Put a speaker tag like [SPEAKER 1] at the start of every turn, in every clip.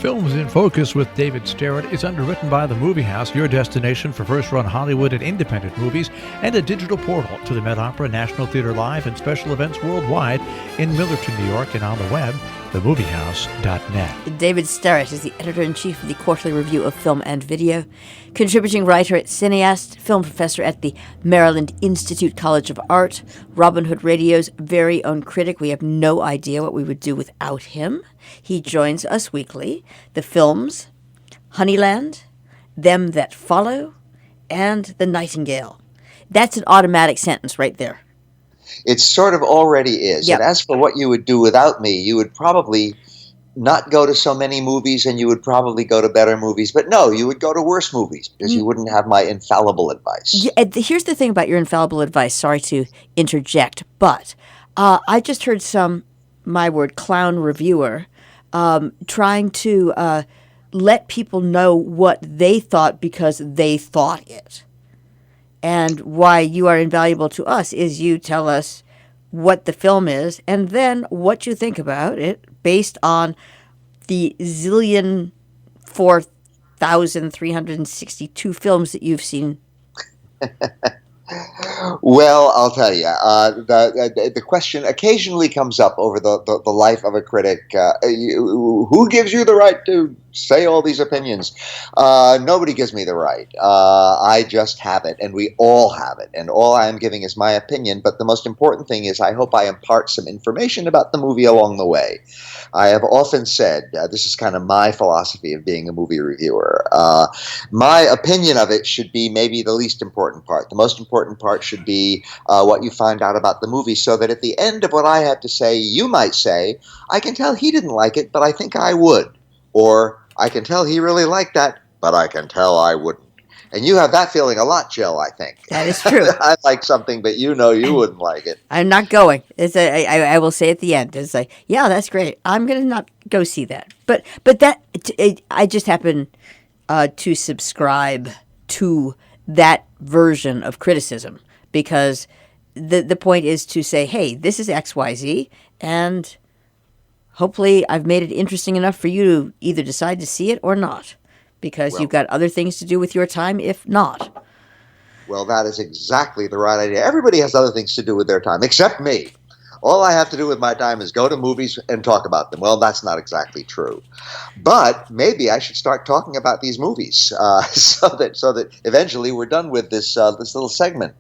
[SPEAKER 1] Films in Focus with David Sterritt is underwritten by The Movie House, your destination for first-run Hollywood and independent movies, and a digital portal to the Met Opera, National Theater Live, and special events worldwide in Millerton, New York, and on the web, themoviehouse.net.
[SPEAKER 2] David Sterritt is the editor-in-chief of the Quarterly Review of Film and Video, contributing writer at Cineast, film professor at the Maryland Institute College of Art, Robin Hood Radio's very own critic. We have no idea what we would do without him. He joins us weekly. The films, Honeyland, Them That Follow, and The Nightingale. That's an automatic sentence right there.
[SPEAKER 3] It sort of already is.
[SPEAKER 2] Yep.
[SPEAKER 3] And as for what you would do without me, you would probably not go to so many movies and you would probably go to better movies. But no, you would go to worse movies because you wouldn't have my infallible advice.
[SPEAKER 2] Yeah, here's the thing about your infallible advice. Sorry to interject, but I just heard clown reviewer trying to let people know what they thought because they thought it. And why you are invaluable to us is you tell us what the film is and then what you think about it based on the 4,362 films that you've seen.
[SPEAKER 3] Well, I'll tell you, the question occasionally comes up over the life of a critic. Who gives you the right to say all these opinions? Nobody gives me the right. I just have it, and we all have it, and all I am giving is my opinion. But the most important thing is I hope I impart some information about the movie along the way. I have often said, this is kind of my philosophy of being a movie reviewer, my opinion of it should be maybe the least important part. The most important part should be what you find out about the movie, so that at the end of what I have to say, you might say, I can tell he didn't like it, but I think I would. Or, I can tell he really liked that, but I can tell I wouldn't. And you have that feeling a lot, Jill, I think.
[SPEAKER 2] That is true.
[SPEAKER 3] I like something, but you know you wouldn't like it.
[SPEAKER 2] I'm not going. I will say at the end, it's like, yeah, that's great. I'm going to not go see that. But that I just happen to subscribe to that version of criticism because the point is to say, hey, this is XYZ, and hopefully I've made it interesting enough for you to either decide to see it or not, because you've got other things to do with your time if not.
[SPEAKER 3] Well, that is exactly the right idea. Everybody has other things to do with their time, except me. All I have to do with my time is go to movies and talk about them. Well, that's not exactly true. But maybe I should start talking about these movies so that eventually we're done with this little segment.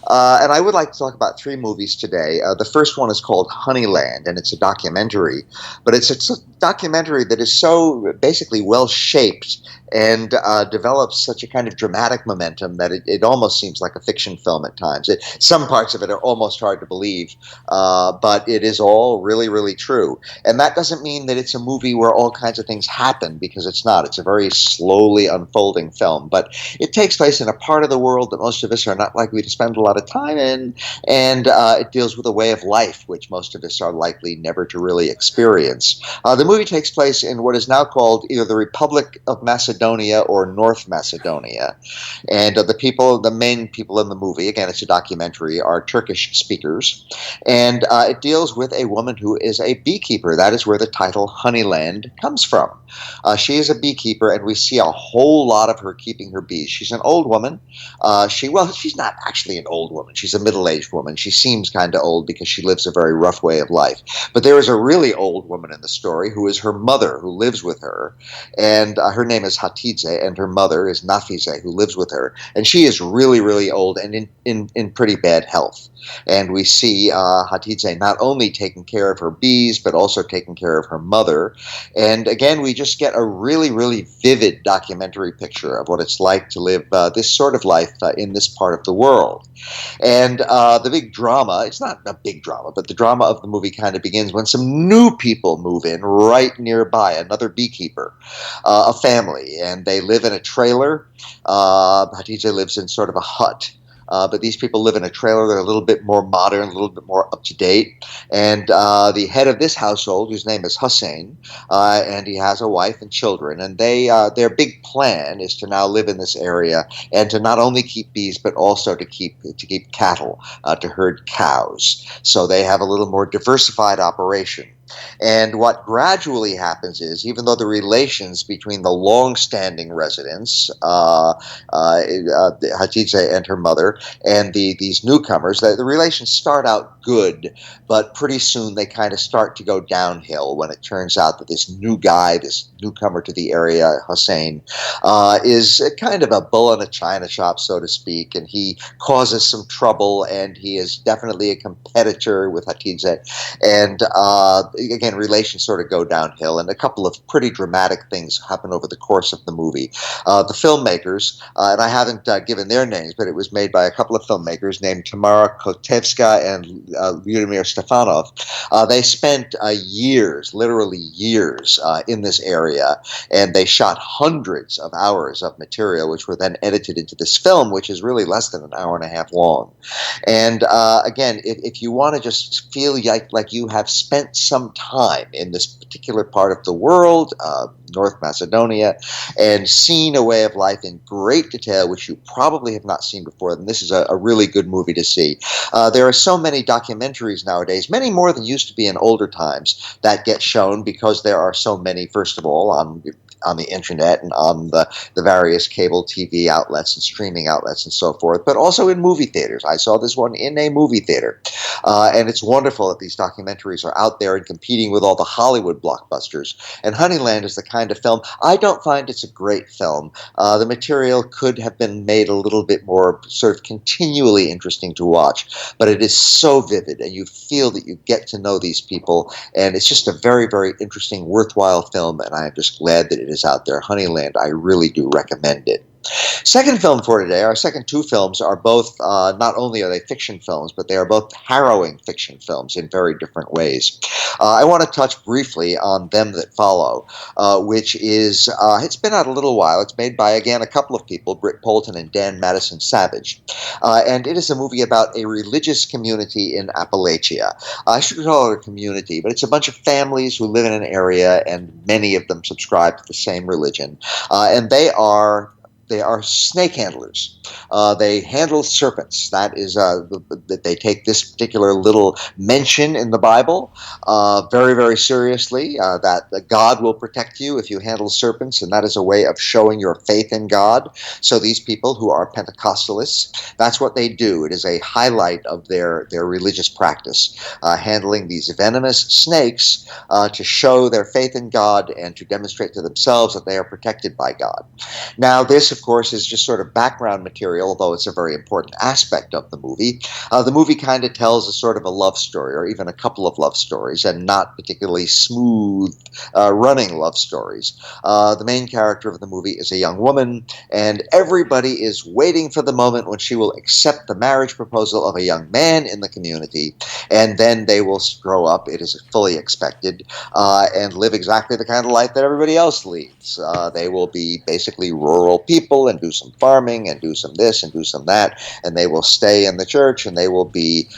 [SPEAKER 3] And I would like to talk about 3 movies today. The first one is called Honeyland, and it's a documentary. But it's a documentary that is so basically well-shaped and develops such a kind of dramatic momentum that it almost seems like a fiction film at times. Some parts of it are almost hard to believe, but it is all really, really true. And that doesn't mean that it's a movie where all kinds of things happen, because it's not. It's a very slowly unfolding film. But it takes place in a part of the world that most of us are not likely to spend a lot of time in, and it deals with a way of life which most of us are likely never to really experience. The movie takes place in what is now called either the Republic of Macedonia or North Macedonia. And the main people in the movie, again, it's a documentary, are Turkish speakers. And it deals with a woman who is a beekeeper. That is where the title Honeyland comes from. She is a beekeeper, and we see a whole lot of her keeping her bees. She's an old woman. She's not actually an old woman. She's a middle-aged woman. She seems kind of old because she lives a very rough way of life. But there is a really old woman in the story who is her mother, who lives with her. And her name is Hatice, and her mother is Nafize, who lives with her. And she is really, really old and in pretty bad health. And we see Hatice not only taking care of her bees, but also taking care of her mother. And again, we just get a really, really vivid documentary picture of what it's like to live this sort of life in this part of the world. And the big drama, it's not a big drama, but the drama of the movie kind of begins when some new people move in right nearby, another beekeeper, a family, and they live in a trailer. Hatice lives in sort of a hut. But these people live in a trailer. They're a little bit more modern, a little bit more up to date. And the head of this household, whose name is Hussein, and he has a wife and children. And their big plan is to now live in this area and to not only keep bees, but also to keep cattle, to herd cows. So they have a little more diversified operation. And what gradually happens is, even though the relations between the long-standing residents, Hatice and her mother, and these newcomers, the relations start out good, but pretty soon they kind of start to go downhill when it turns out that this new guy, this newcomer to the area, Hossein, is kind of a bull in a china shop, so to speak, and he causes some trouble, and he is definitely a competitor with Hatice. And again, relations sort of go downhill, and a couple of pretty dramatic things happen over the course of the movie. The filmmakers, and I haven't given their names, but it was made by a couple of filmmakers named Tamara Kotevska and Lyudmyr Stefanov. They spent years, literally years, in this area, and they shot hundreds of hours of material, which were then edited into this film, which is really less than an hour and a half long. And again, if you want to just feel like you have spent some time in this particular part of the world, North Macedonia, and seen a way of life in great detail, which you probably have not seen before, then this is a really good movie to see. There are so many documentaries nowadays, many more than used to be in older times, that get shown because there are so many, first of all, on the internet and on the various cable TV outlets and streaming outlets and so forth, but also in movie theaters. I saw this one in a movie theater. And it's wonderful that these documentaries are out there and competing with all the Hollywood blockbusters. And Honeyland is the kind of film, I don't find it's a great film. The material could have been made a little bit more sort of continually interesting to watch, but it is so vivid, and you feel that you get to know these people, and it's just a very, very interesting, worthwhile film, and I'm just glad that it is out there. Honeyland, I really do recommend it. Second film for today, our second two films are both, not only are they fiction films, but they are both harrowing fiction films in very different ways. I want to touch briefly on Them That Follow, which is, it's been out a little while. It's made by, again, a couple of people, Britt Poulton and Dan Madison Savage. And it is a movie about a religious community in Appalachia. I should call it a community, but it's a bunch of families who live in an area, and many of them subscribe to the same religion. And they are snake handlers. They handle serpents. That is, that they take this particular little mention in the Bible very, very seriously, that God will protect you if you handle serpents, and that is a way of showing your faith in God. So these people who are Pentecostalists, that's what they do. It is a highlight of their religious practice, handling these venomous snakes to show their faith in God and to demonstrate to themselves that they are protected by God. Now, this, of course, is just sort of background material, although it's a very important aspect of the movie. The movie kind of tells a sort of a love story, or even a couple of love stories, and not particularly smooth running love stories. The main character of the movie is a young woman, and everybody is waiting for the moment when she will accept the marriage proposal of a young man in the community, and then they will grow up, it is fully expected, and live exactly the kind of life that everybody else leads. They will be basically rural people and do some farming and do some this and do some that, and they will stay in the church, and they will be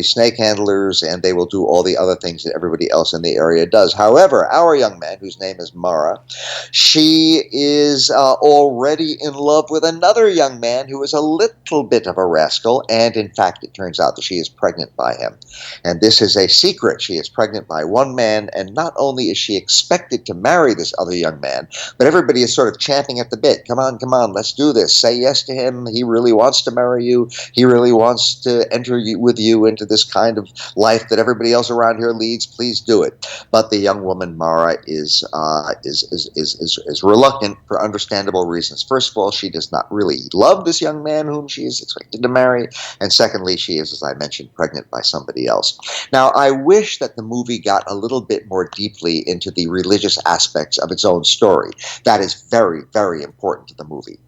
[SPEAKER 3] snake handlers, and they will do all the other things that everybody else in the area does. However, our young man, whose name is Mara, she is already in love with another young man who is a little bit of a rascal, and in fact it turns out that she is pregnant by him. And this is a secret. She is pregnant by one man, and not only is she expected to marry this other young man, but everybody is sort of champing at the bit. Come on, let's do this. Say yes to him. He really wants to marry you. He really wants to enter with you into this kind of life that everybody else around here leads. Please do it. But the young woman, Mara, is reluctant for understandable reasons. First of all, she does not really love this young man whom she is expected to marry. And secondly, she is, as I mentioned, pregnant by somebody else. Now, I wish that the movie got a little bit more deeply into the religious aspects of its own story. That is very, very important to the movie.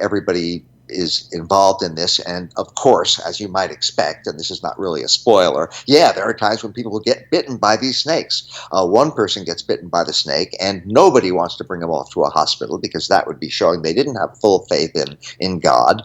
[SPEAKER 3] Everybody is involved in this, and of course, as you might expect, and this is not really a spoiler, yeah, there are times when people will get bitten by these snakes. One person gets bitten by the snake, and nobody wants to bring him off to a hospital, because that would be showing they didn't have full faith in God.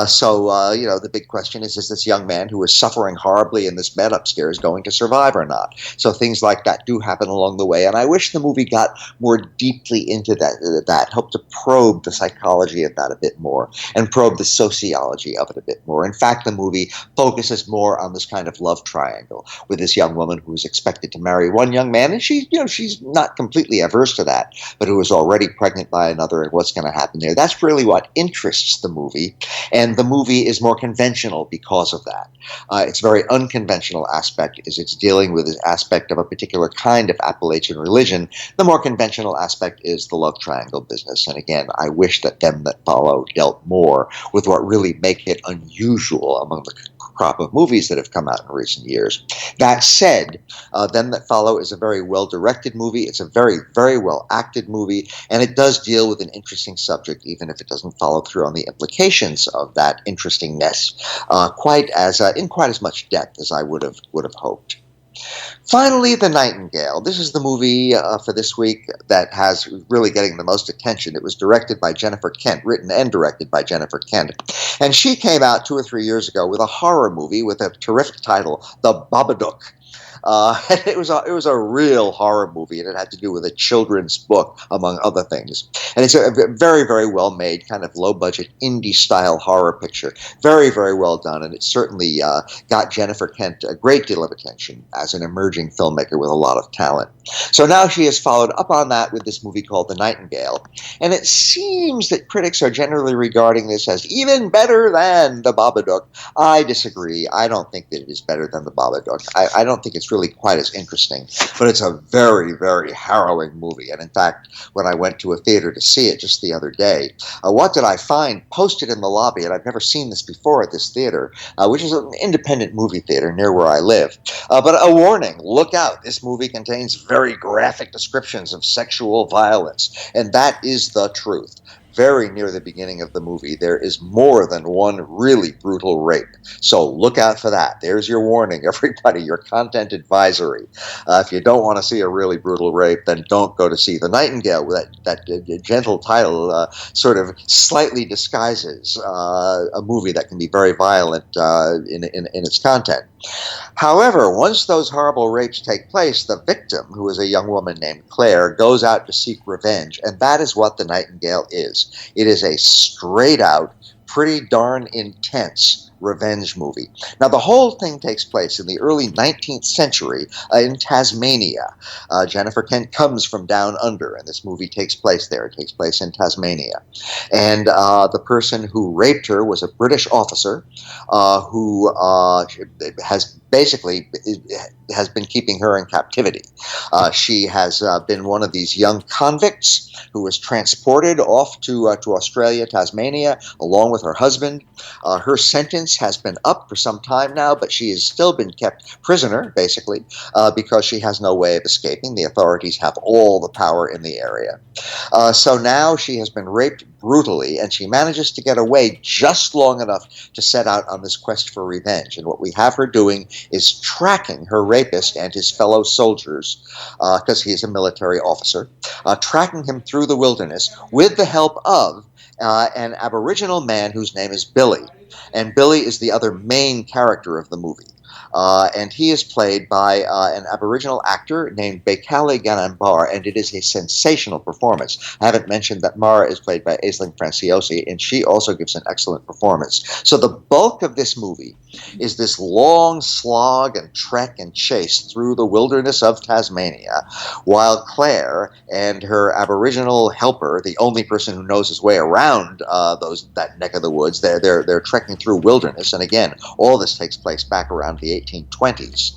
[SPEAKER 3] So the big question is this young man who is suffering horribly in this bed upstairs going to survive or not? So things like that do happen along the way, and I wish the movie got more deeply into that helped to probe the psychology of that a bit more, and probe probe the sociology of it a bit more. In fact, the movie focuses more on this kind of love triangle with this young woman who is expected to marry one young man, and she's not completely averse to that, but who is already pregnant by another, and what's going to happen there. That's really what interests the movie, and the movie is more conventional because of that. Its very unconventional aspect is it's dealing with this aspect of a particular kind of Appalachian religion. The more conventional aspect is the love triangle business. And again, I wish that Them That Follow dealt more with what really make it unusual among the crop of movies that have come out in recent years. That said, Them That Follow is a very well-directed movie. It's a very, very well-acted movie, and it does deal with an interesting subject, even if it doesn't follow through on the implications of that interestingness in quite as much depth as I would have hoped. Finally, The Nightingale. This is the movie for this week that has really getting the most attention. It was directed by Jennifer Kent, written and directed by Jennifer Kent. And she came out 2 or 3 years ago with a horror movie with a terrific title, The Babadook. And it was a real horror movie, and it had to do with a children's book, among other things. And it's a very, very well made, kind of low budget indie style horror picture. Very, very well done, and it certainly got Jennifer Kent a great deal of attention as an emerging filmmaker with a lot of talent. So now she has followed up on that with this movie called The Nightingale, and it seems that critics are generally regarding this as even better than The Babadook. I disagree. I don't think that it is better than The Babadook. I don't think it's really quite as interesting, but it's a very, very harrowing movie. And in fact, when I went to a theater to see it just the other day, what did I find posted in the lobby? And I've never seen this before at this theater, which is an independent movie theater near where I live. But a warning, look out, this movie contains very graphic descriptions of sexual violence, and that is the truth. Very near the beginning of the movie, there is more than one really brutal rape. So look out for that. There's your warning, everybody, your content advisory. If you don't want to see a really brutal rape, then don't go to see The Nightingale. That gentle title sort of slightly disguises a movie that can be very violent in its content. However, once those horrible rapes take place, the victim, who is a young woman named Claire, goes out to seek revenge, and that is what The Nightingale is. It is a straight-out, pretty darn intense revenge movie. Now, the whole thing takes place in the early 19th century in Tasmania. Jennifer Kent comes from down under, and this movie takes place there. It takes place in Tasmania. And the person who raped her was a British officer who has been keeping her in captivity. She has been one of these young convicts who was transported off to Australia, Tasmania, along with her husband. Her sentence has been up for some time now, but she has still been kept prisoner, basically, because she has no way of escaping. The authorities have all the power in the area. So now she has been raped brutally, and she manages to get away just long enough to set out on this quest for revenge. And what we have her doing is tracking her rapist and his fellow soldiers, because he is a military officer, tracking him through the wilderness with the help of an Aboriginal man whose name is Billy. And Billy is the other main character of the movie. And he is played by an Aboriginal actor named Bekali Ganambar, and it is a sensational performance. I haven't mentioned that Mara is played by Aisling Franciosi, and she also gives an excellent performance. So the bulk of this movie is this long slog and trek and chase through the wilderness of Tasmania, while Claire and her Aboriginal helper, the only person who knows his way around that neck of the woods, they're trekking through wilderness. And again, all this takes place back around the 1820s.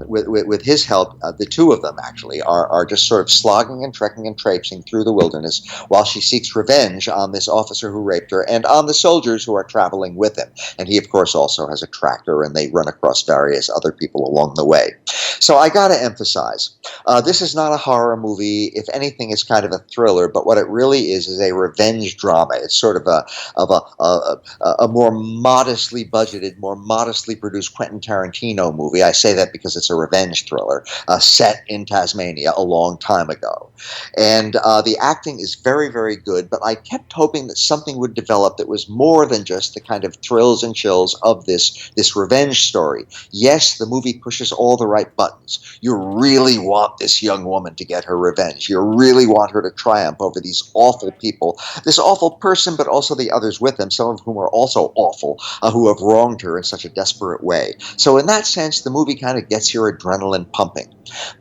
[SPEAKER 3] With his help, the two of them actually are just sort of slogging and trekking and traipsing through the wilderness while she seeks revenge on this officer who raped her and on the soldiers who are traveling with him. And he, of course, also has a tractor, and they run across various other people along the way. So I got to emphasize, this is not a horror movie. If anything, it's kind of a thriller, but what it really is a revenge drama. It's sort of a more modestly budgeted, more modestly produced Quentin Tarantino Tarantino movie. I say that because it's a revenge thriller set in Tasmania a long time ago. And the acting is very, very good, but I kept hoping that something would develop that was more than just the kind of thrills and chills of this revenge story. Yes, the movie pushes all the right buttons. You really want this young woman to get her revenge. You really want her to triumph over these awful people, this awful person, but also the others with them, some of whom are also awful, who have wronged her in such a desperate way. So in that sense, the movie kind of gets your adrenaline pumping.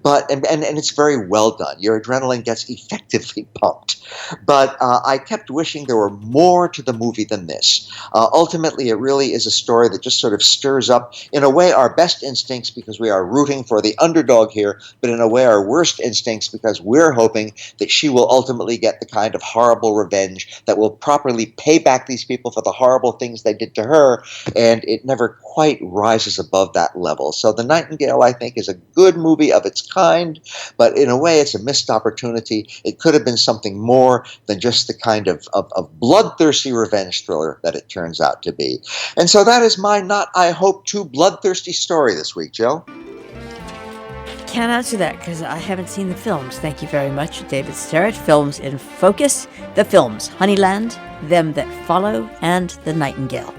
[SPEAKER 3] But and it's very well done. Your adrenaline gets effectively pumped. But I kept wishing there were more to the movie than this. Ultimately, it really is a story that just sort of stirs up, in a way, our best instincts because we are rooting for the underdog here, but in a way, our worst instincts because we're hoping that she will ultimately get the kind of horrible revenge that will properly pay back these people for the horrible things they did to her, and it never quite rises above that level. So The Nightingale, I think, is a good movie of its kind, but in a way, it's a missed opportunity. It could have been something more than just the kind of bloodthirsty revenge thriller that it turns out to be. And so that is my not, I hope, too bloodthirsty story this week, Jill.
[SPEAKER 2] Can't answer that because I haven't seen the films. Thank you very much, David Sterritt. Films in Focus, the films Honeyland, Them That Follow, and The Nightingale.